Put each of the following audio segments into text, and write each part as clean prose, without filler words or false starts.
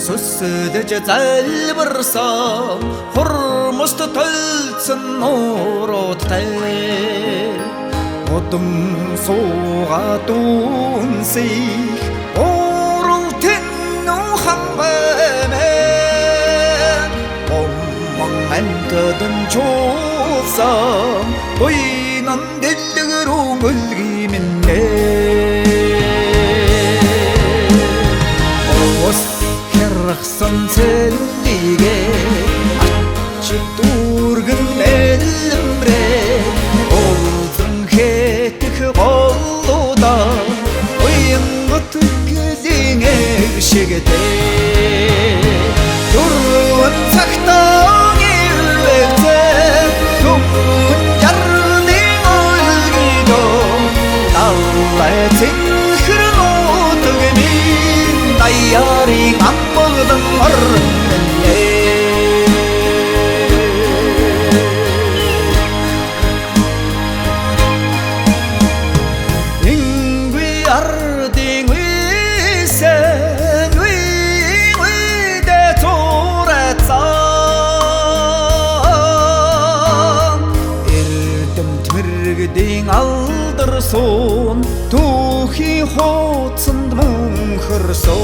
Сөздіде залбырсам, құрмысты төлсін ұроттай. Отым соғатуын сейх, орыл теннің қанбәмен. Омың әнтідің чолсам, ойнан делігірің өлгеймінне. Рақсан сәлдеге атшы тургын әлімре, олдың хетік қолуда ойынғы түкізіңе шегете. Тұрын сақтан елбекте, тұмын жардың өлгейді, талайтын күрін отығымен дайярың аппығдың ұрынне. Үңгі ардың өйсен, өйде тұратсан. Әрдім түміргдің алдырсын, тухи хотсынды мұңқырсын.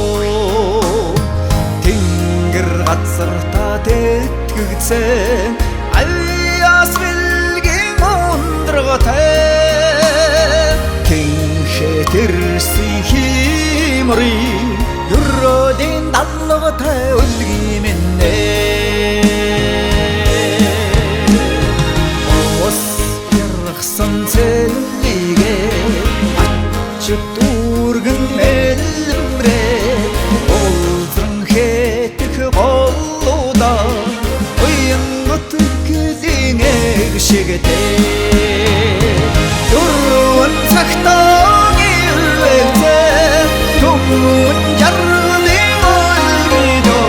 Теңгір қатсырта теткігітсен, аяс білген ондырғытен. Кеңше терсі химри, үррөден даллығыта өлгейменне. Оғыз ерқсын сәлдеге атшы тургын әлімре, олдың хетік қолуда ойынғы түкізіңе шегете. Тұрын сақтан елбекте, тұмын жардың өлгейді,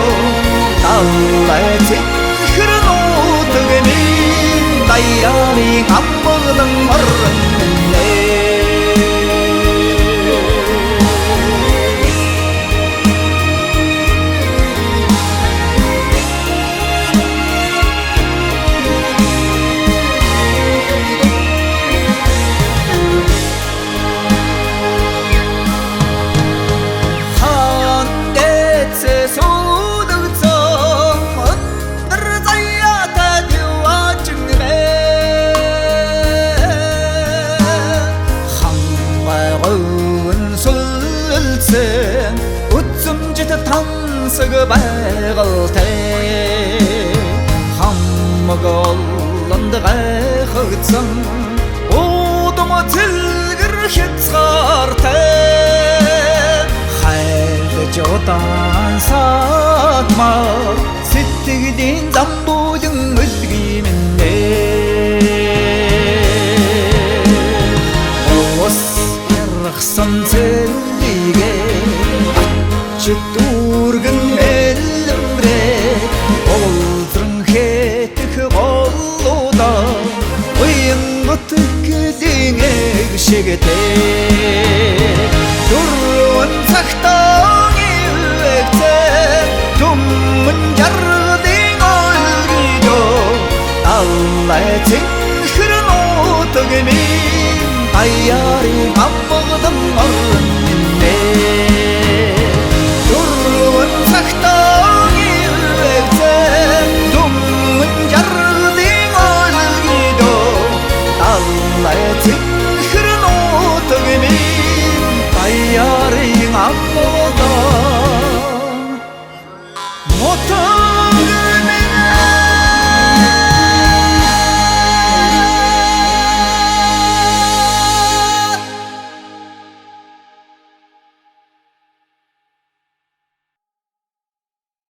талайтын күрін отығымен дайярың аппығдың ұрынне. Үтсім жеті тансығы байғылтай. Хаммығы олынды ғайқытсын, одымы тілгір хетсқартай. Қайғы жодан сатма, сеттігіден замбудың өлгеймінне. Оғыз ерқсын сәлдеге атшы тургын әлімре, олдың хетік қолуда ойынғы түкізіңе шегете. Тұрын сақтан елбекте, тұмын жардың өлгейді, талайтын күрін отығымен дайярың аппығдың ұрынне. Тұрын сақтан